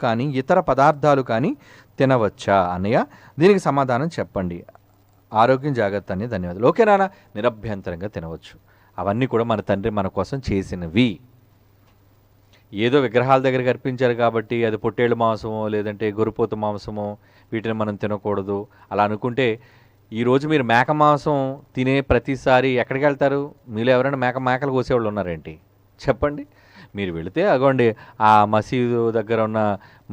కానీ ఇతర పదార్థాలు కానీ తినవచ్చా అన్నయ్య? దీనికి సమాధానం చెప్పండి. ఆరోగ్యం జాగ్రత్త అని. ధన్యవాదాలు. ఓకే నాన్న, నిరభ్యంతరంగా తినవచ్చు. అవన్నీ కూడా మన తండ్రి మన కోసం చేసినవి. ఏదో విగ్రహాల దగ్గరికి అర్పించారు కాబట్టి అది పొట్టేళ్ళు మాంసమో లేదంటే గొర్రెపోతు మాంసమో వీటిని మనం తినకూడదు అలా అనుకుంటే, ఈరోజు మీరు మేక మాంసం తినే ప్రతిసారి ఎక్కడికి వెళ్తారు? మీలో ఎవరైనా మేకలు కోసేవాళ్ళు ఉన్నారేంటి చెప్పండి? మీరు వెళితే అగోండి ఆ మసీదు దగ్గర ఉన్న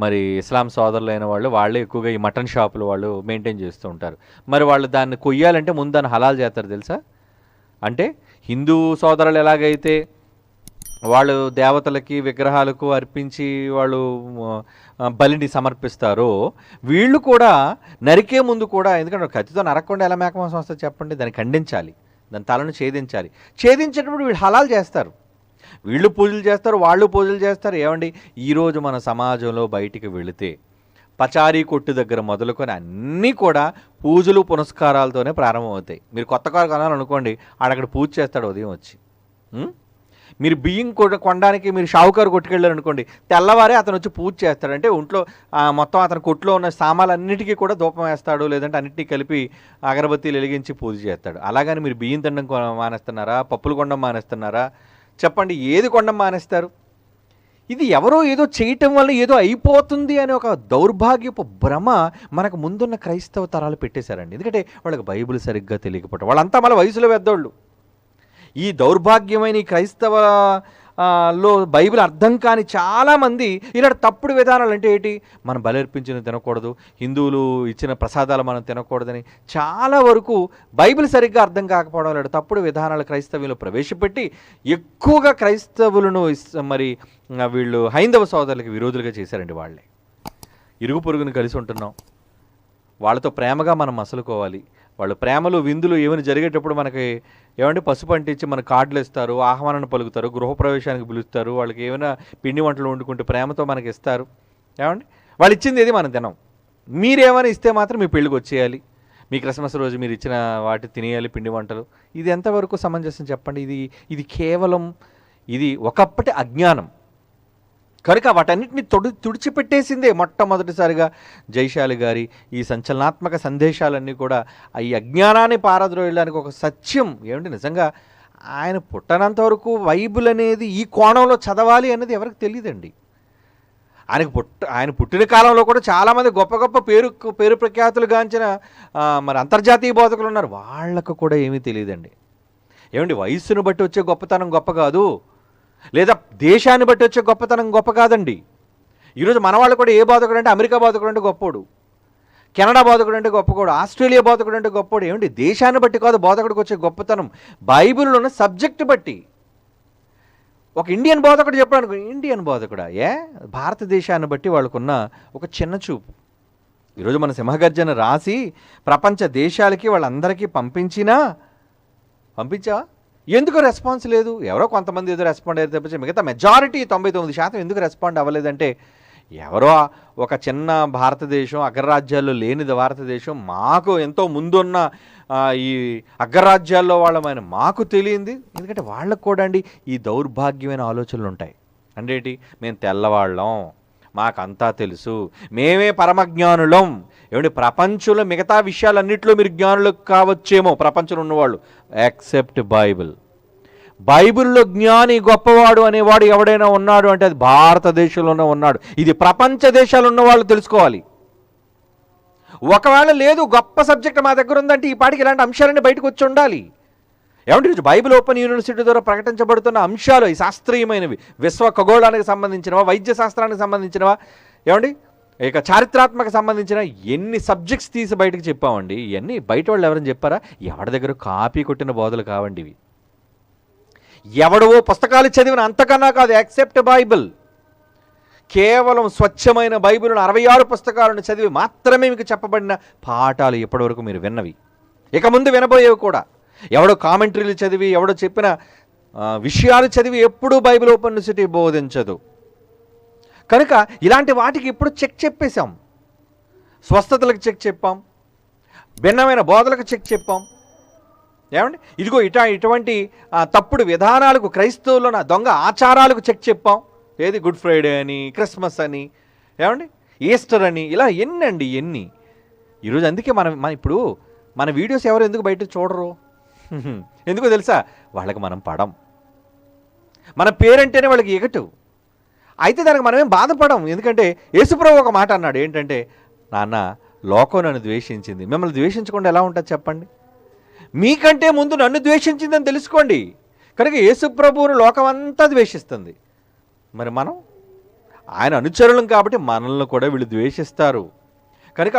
మరి ఇస్లాం సోదరులైన వాళ్ళే ఎక్కువగా ఈ మటన్ షాపులు వాళ్ళు మెయింటైన్ చేస్తూ ఉంటారు. మరి వాళ్ళు దాన్ని కొయ్యాలంటే ముందు దాన్ని హలాల్ చేస్తారు తెలుసా? అంటే హిందూ సోదరులు ఎలాగైతే వాళ్ళు దేవతలకి విగ్రహాలకు అర్పించి వాళ్ళు బలిని సమర్పిస్తారో, వీళ్ళు కూడా నరికే ముందు కూడా, ఎందుకంటే కత్తితో నరకకుండా ఎలా మేక మాంసం వస్తుంది చెప్పండి? దాన్ని ఖండించాలి, దాని తలను ఛేదించాలి. ఛేదించేటప్పుడు వీళ్ళు హలాల్ చేస్తారు. వీళ్ళు పూజలు చేస్తారు, వాళ్ళు పూజలు చేస్తారు. ఏమండి, ఈరోజు మన సమాజంలో బయటికి వెళితే పచారీ కొట్టు దగ్గర మొదలుకొని అన్నీ కూడా పూజలు పునస్కారాలతోనే ప్రారంభమవుతాయి. మీరు కొత్త కారు కొనాలనుకోండి, ఆడక్కడ పూజ చేస్తాడు ఉదయం వచ్చి. మీరు బియ్యం కొనడానికి మీరు షావుకారు కొట్టుకెళ్ళారు అనుకోండి, తెల్లవారే అతను వచ్చి పూజ చేస్తాడు. అంటే ఒంట్లో మొత్తం అతని కొట్లో ఉన్న సామాన్లన్నిటికీ కూడా ధూపం వేస్తాడు, లేదంటే అన్నింటినీ కలిపి అగరబత్తీలు వెలిగించి పూజ చేస్తాడు. అలాగని మీరు బియ్యం తినడం మానేస్తున్నారా? పప్పులు కొనడం మానేస్తున్నారా? చెప్పండి, ఏది కొనడం మానేస్తారు? ఇది ఎవరో ఏదో చేయటం వల్ల ఏదో అయిపోతుంది అనే ఒక దౌర్భాగ్యపు భ్రమ మనకు ముందున్న క్రైస్తవ తరాలు పెట్టేశారండి. ఎందుకంటే వాళ్ళకి బైబిల్ సరిగ్గా తెలియకపోవడం. వాళ్ళంతా మళ్ళీ వయసులో పెద్దోళ్ళు. ఈ దౌర్భాగ్యమైన ఈ క్రైస్తవ లో బైబిల్ అర్థం కాని చాలామంది ఇలాంటి తప్పుడు విధానాలు. అంటే ఏంటి? మనం బలర్పించిన తినకూడదు, హిందువులు ఇచ్చిన ప్రసాదాలు మనం తినకూడదని చాలా వరకు బైబిల్ సరిగ్గా అర్థం కాకపోవడం ఇలాంటి తప్పుడు విధానాలు క్రైస్తవ్యంలో ప్రవేశపెట్టి ఎక్కువగా క్రైస్తవులను మరి వీళ్ళు హైందవ సోదరులకి విరోధులుగా చేశారండి. వాళ్ళే ఇరుగు పొరుగును కలిసి ఉంటున్నాం, వాళ్ళతో ప్రేమగా మనం మసలుకోవాలి. వాళ్ళు ప్రేమలు విందులు ఏమైనా జరిగేటప్పుడు మనకి ఏమంటే పసుపు అంటించి మన కార్డులు ఇస్తారు, ఆహ్వానం పలుకుతారు, గృహప్రవేశానికి పిలుస్తారు, వాళ్ళకి ఏమైనా పిండి వంటలు వండుకుంటే ప్రేమతో మనకి ఇస్తారు. ఏమండి, వాళ్ళు ఇచ్చింది ఏది మనం తినం. మీరేమైనా ఇస్తే మాత్రం మీ పెళ్ళికి వచ్చేయాలి, మీ క్రిస్మస్ రోజు మీరు ఇచ్చిన వాటి తినేయాలి పిండి వంటలు. ఇది ఎంతవరకు సమంజసం చెప్పండి? ఇది కేవలం ఇది ఒకప్పటి అజ్ఞానం కనుక వాటన్నిటిని తుడిచిపెట్టేసిందే మొట్టమొదటిసారిగా జైశాలి గారి ఈ సంచలనాత్మక సందేశాలన్నీ కూడా ఈ అజ్ఞానాన్ని పారద్రోయడానికి ఒక సత్యం. ఏమిటి, నిజంగా ఆయన పుట్టనంతవరకు బైబిల్ అనేది ఈ కోణంలో చదవాలి అనేది ఎవరికి తెలియదండి. ఆయన పుట్టిన కాలంలో కూడా చాలామంది గొప్ప గొప్ప పేరు ప్రఖ్యాతులు గాంచిన మరి అంతర్జాతీయ బోధకులు ఉన్నారు. వాళ్ళకు కూడా ఏమీ తెలియదండి. ఏమండి, వయస్సును బట్టి వచ్చే గొప్పతనం గొప్ప కాదు, లేదా దేశాన్ని బట్టి వచ్చే గొప్పతనం గొప్ప కాదండి. ఈరోజు మన వాళ్ళు కూడా ఏ బోధకుడు అంటే అమెరికా బోధకుడు అంటే గొప్పోడు, కెనడా బోధకుడు అంటే గొప్పకోడు, ఆస్ట్రేలియా బోధకుడు అంటే గొప్పోడు. ఏమండి, దేశాన్ని బట్టి కాదు బోధకుడికి వచ్చే గొప్పతనం, బైబిల్లో ఉన్న సబ్జెక్టు బట్టి. ఒక ఇండియన్ బోధకుడు చెప్పాడు అనుకో, ఇండియన్ బోధకుడా? భారతదేశాన్ని బట్టి వాళ్ళకున్న ఒక చిన్న చూపు. ఈరోజు మన సింహగర్జన రాసి ప్రపంచ దేశాలకి వాళ్ళందరికీ పంపించావా? ఎందుకు రెస్పాన్స్ లేదు? ఎవరో కొంతమంది ఏదో రెస్పాండ్ అయితే తప్పించి మిగతా మెజారిటీ 99% ఎందుకు రెస్పాండ్ అవ్వలేదంటే, ఎవరో ఒక చిన్న భారతదేశం, అగ్రరాజ్యాల్లో లేనిది భారతదేశం, మాకు ఎంతో ముందున్న ఈ అగ్రరాజ్యాల్లో వాళ్ళమైన మాకు తెలియంది. ఎందుకంటే వాళ్ళకు కూడా అండి ఈ దౌర్భాగ్యమైన ఆలోచనలు ఉంటాయి. అంటే ఏంటి, మేము తెల్లవాళ్ళం, మాకంతా తెలుసు, మేమే పరమజ్ఞానులం. ఏమంటే, ప్రపంచంలో మిగతా విషయాలన్నింటిలో మీరు జ్ఞానులు కావచ్చేమో ప్రపంచంలో ఉన్నవాళ్ళు, ఎక్సెప్ట్ బైబిల్లో జ్ఞాని గొప్పవాడు అనేవాడు ఎవడైనా ఉన్నాడు అంటే అది భారతదేశంలోనే ఉన్నాడు. ఇది ప్రపంచ దేశాలు ఉన్నవాళ్ళు తెలుసుకోవాలి. ఒకవేళ లేదు, గొప్ప సబ్జెక్ట్ మా దగ్గర ఉందంటే ఈ పాటికి ఇలాంటి అంశాలన్నీ బయటకు వచ్చి ఉండాలి. ఏమంటే ఈరోజు బైబిల్ ఓపెన్ యూనివర్సిటీ ద్వారా ప్రకటించబడుతున్న అంశాలు ఈ శాస్త్రీయమైనవి, విశ్వ ఖగోళానికి సంబంధించినవా, వైద్య శాస్త్రానికి సంబంధించినవా, ఏమండి ఇక చారిత్రాత్మక సంబంధించిన ఎన్ని సబ్జెక్ట్స్ తీసి బయటకు చెప్పామండి. ఇవన్నీ బయట వాళ్ళు ఎవరైనా చెప్పారా? ఎవరి దగ్గర కాపీ కొట్టిన బోధలు కావండి ఇవి. ఎవడవో పుస్తకాలు చదివిన అంతకన్నా కాదు. ఎక్సెప్ట్ బైబిల్, కేవలం స్వచ్ఛమైన బైబిల్ను 66 పుస్తకాలను చదివి మాత్రమే మీకు చెప్పబడిన పాఠాలు ఇప్పటివరకు మీరు విన్నవి, ఇక ముందు వినబోయేవి కూడా. ఎవడో కామెంటరీలు చదివి, ఎవడో చెప్పిన విషయాలు చదివి ఎప్పుడూ బైబిల్ ఓపెన్ యూనివర్సిటీ బోధించదు. కనుక ఇలాంటి వాటికి ఇప్పుడు చెక్ చెప్పేశాం. స్వస్థతలకు చెక్ చెప్పాం, భిన్నమైన బోధలకు చెక్ చెప్పాం. ఏమండి, ఇదిగో ఇటువంటి తప్పుడు విధానాలకు, క్రైస్తవుల్లో దొంగ ఆచారాలకు చెక్ చెప్పాం. ఏది, గుడ్ ఫ్రైడే అని, క్రిస్మస్ అని, ఏమండి ఈస్టర్ అని ఇలా ఎన్ని ఈరోజు అందుకే ఇప్పుడు మన వీడియోస్ ఎవరు ఎందుకు బయట చూడరు? ఎందుకో తెలుసా? వాళ్ళకి మనం పడం, మన పేరంటేనే వాళ్ళకి ఎగటు. అయితే దానికి మనమేం బాధపడం. ఎందుకంటే యేసుప్రభు ఒక మాట అన్నాడు, ఏంటంటే నాన్న లోకం నన్ను ద్వేషించింది, మిమ్మల్ని ద్వేషించకుండా ఎలా ఉంటుంది చెప్పండి? మీకంటే ముందు నన్ను ద్వేషించిందని తెలుసుకోండి. కనుక యేసుప్రభువును లోకం అంతా ద్వేషిస్తుంది. మరి మనం ఆయన అనుచరులం కాబట్టి మనల్ని కూడా వీళ్ళు ద్వేషిస్తారు. కనుక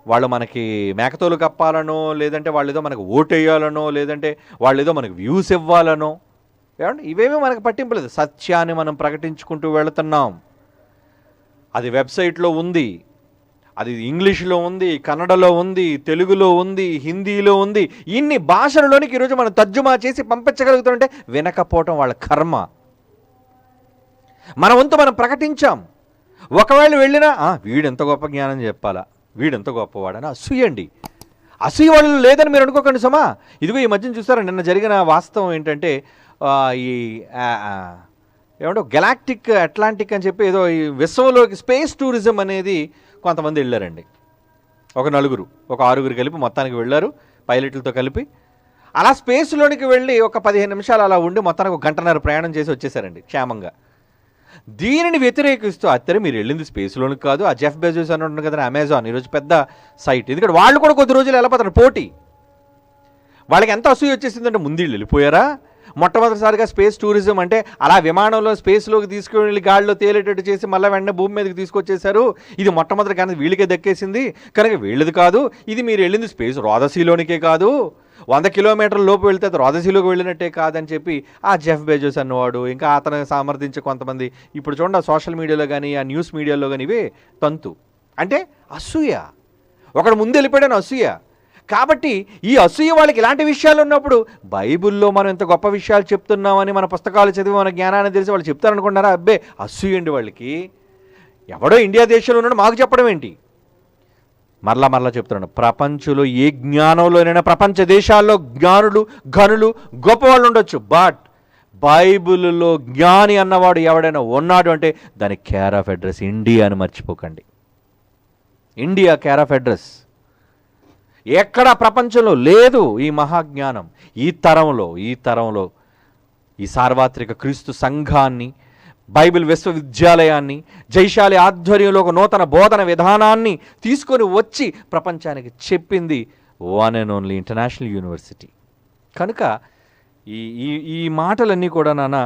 వాళ్ళు మనకి మేకతోలు కప్పాలనో, లేదంటే వాళ్ళేదో మనకు ఓటేయాలనో, లేదంటే వాళ్ళేదో మనకు వ్యూస్ ఇవ్వాలనో, ఏమండి ఇవేమీ మనకు పట్టింపు లేదు. సత్యాన్ని మనం ప్రకటించుకుంటూ వెళుతున్నాం. అది వెబ్సైట్లో ఉంది, అది ఇంగ్లీష్లో ఉంది, కన్నడలో ఉంది, తెలుగులో ఉంది, హిందీలో ఉంది. ఇన్ని భాషలలోనికి ఈరోజు మనం తర్జుమా చేసి పంపించగలుగుతుంటే వినకపోవటం వాళ్ళ కర్మ. మన వంతు మనం ప్రకటించాం. ఒకవేళ వెళ్ళినా వీడెంత గొప్ప జ్ఞానం చెప్పాలా, వీడెంత గొప్పవాడని అసూయండి. అసూయ వాళ్ళు లేదని మీరు అనుకోకండి సుమా. ఇదిగో ఈ మధ్యన చూస్తారా, నిన్న జరిగిన వాస్తవం ఏంటంటే ఈ ఏమంటే గెలాక్టిక్ అట్లాంటిక్ అని చెప్పి ఏదో ఈ విశ్వంలోకి స్పేస్ టూరిజం అనేది కొంతమంది వెళ్ళారండి. ఒక 6 కలిపి మొత్తానికి వెళ్ళారు, పైలట్లతో కలిపి. అలా స్పేస్లోనికి వెళ్ళి ఒక 15 నిమిషాలు అలా ఉండి మొత్తానికి 1 గంటన్నర ప్రయాణం చేసి వచ్చేసారండి క్షేమంగా. దీనిని వ్యతిరేకిస్తూ అత్తరే మీరు వెళ్ళింది స్పేస్లోనికి కాదు, ఆ జెఫ్ బెజోస్ అని ఉంటుంది కదా అమెజాన్, ఈరోజు పెద్ద సైట్. ఎందుకంటే వాళ్ళు కూడా కొద్ది రోజులు వెళ్ళిపోతారు పోటీ. వాళ్ళకి ఎంత అసూయ వచ్చేసిందంటే ముందు వెళ్ళిపోయారా. మొట్టమొదటిసారిగా స్పేస్ టూరిజం అంటే అలా విమానంలో స్పేస్లోకి తీసుకువెళ్ళి గాడిలో తేలేటట్టు చేసి మళ్ళీ వెంటనే భూమి మీదకి తీసుకొచ్చేశారు. ఇది మొట్టమొదటి కానీ వీళ్ళకే దక్కేసింది, కనుక వీళ్ళది కాదు. ఇది మీరు వెళ్ళింది స్పేస్ రోదసీలోనికే కాదు, 100 కిలోమీటర్ల లోపు వెళ్తే అది రోదసీలోకి వెళ్ళినట్టే కాదని చెప్పి ఆ జెఫ్ బెజోస్ అన్నవాడు, ఇంకా అతను సమర్థించే కొంతమంది ఇప్పుడు చూడండి సోషల్ మీడియాలో కానీ ఆ న్యూస్ మీడియాలో కానీ ఇవే తంతు. అంటే అసూయ, ఒకడు ముందు వెళ్ళిపోయాడని అసూయ. కాబట్టి ఈ అసూయ వాళ్ళకి ఇలాంటి విషయాలు ఉన్నప్పుడు బైబిల్లో మనం ఎంత గొప్ప విషయాలు చెప్తున్నామని మన పుస్తకాలు చదివి మన జ్ఞానాన్ని తెలిసి వాళ్ళు చెప్తారనుకుంటారా? అబ్బే అసూయండి వాళ్ళకి. ఎవడో ఇండియా దేశంలో ఉన్నాడు మాకు చెప్పడం ఏంటి? మరలా చెప్తున్నాను, ప్రపంచంలో ఏ జ్ఞానంలోనైనా ప్రపంచ దేశాల్లో జ్ఞానులు ఘనులు గొప్పవాళ్ళు ఉండొచ్చు, బట్ బైబిల్లో జ్ఞాని అన్నవాడు ఎవడైనా ఉన్నాడు అంటే దాని కేర్ ఆఫ్ అడ్రస్ ఇండియా అని మర్చిపోకండి. India care of address. ఎక్కడ ప్రపంచంలో లేదు ఈ మహాజ్ఞానం. ఈ తరంలో ఈ సార్వత్రిక క్రీస్తు సంఘాన్ని, బైబిల్ విశ్వవిద్యాలయాన్ని, జైశాలి ఆధ్వర్యంలో ఒక నూతన బోధన విధానాన్ని తీసుకొని వచ్చి ప్రపంచానికి చెప్పింది one and only international university. కనుక ఈ మాటలన్నీ కూడా నాన్న,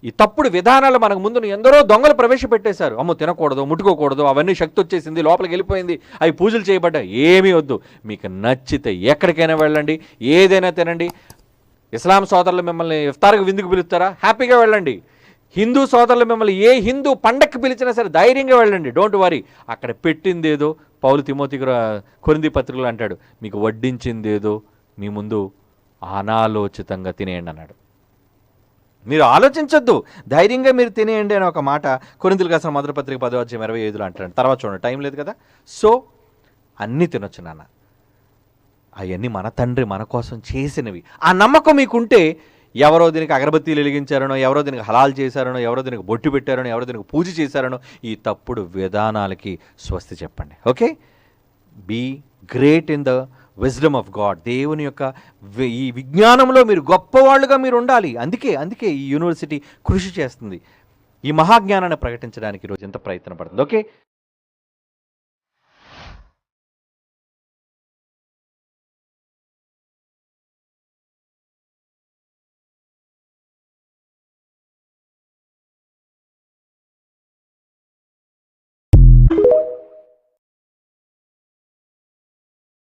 ఈ తప్పుడు విధానాలు మనకు ముందు ఎందరో దొంగలు ప్రవేశపెట్టేశారు. అమ్మో తినకూడదు, ముట్టుకోకూడదు, అవన్నీ శక్తి వచ్చేసింది, లోపలికి వెళ్ళిపోయింది, అవి పూజలు చేయబడ్డాయి. ఏమీ వద్దు, మీకు నచ్చితే ఎక్కడికైనా వెళ్ళండి, ఏదైనా తినండి. ఇస్లాం సోదరులు మిమ్మల్ని ఇఫ్తార్కి విందుకు పిలుస్తారా? హ్యాపీగా వెళ్ళండి. హిందూ సోదరులు మిమ్మల్ని ఏ హిందూ పండక్కి పిలిచినా సరే ధైర్యంగా వెళ్ళండి, డోంట్ వరీ. అక్కడ పెట్టిందేదో పౌలు తిమోతికి కొరింథీ పత్రికలు అంటాడు, మీకు వడ్డించిందేదో మీ ముందు అనాలోచితంగా తినేయండి అన్నాడు. మీరు ఆలోచించొద్దు, ధైర్యంగా మీరు తినేయండి అని ఒక మాట కొరింథీయులకు రాసిన మొదటి పత్రిక 10:25 అంటాడు. తర్వాత చూడండి, టైం లేదు కదా. సో అన్నీ తినొచ్చు నాన్న, అవన్నీ మన తండ్రి మన కోసం చేసినవి. ఆ నమ్మకం మీకుంటే ఎవరో దీనికి అగరబత్తీలు వెలిగించారనో, ఎవరో దీనికి హలాల్ చేశారనో, ఎవరో దీనికి బొట్టు పెట్టారనో, ఎవరో దీనికి పూజ చేశారనో, ఈ తప్పుడు విధానాలకి స్వస్తి చెప్పండి. Okay, be great in the wisdom of God. దేవుని యొక్క ఈ విజ్ఞానంలో మీరు గొప్పవాళ్ళుగా మీరు ఉండాలి. అందుకే ఈ యూనివర్సిటీ కృషి చేస్తుంది, ఈ మహాజ్ఞానాన్ని ప్రకటించడానికి ఈరోజు ఎంత ప్రయత్నం పడుతుంది. ఓకే.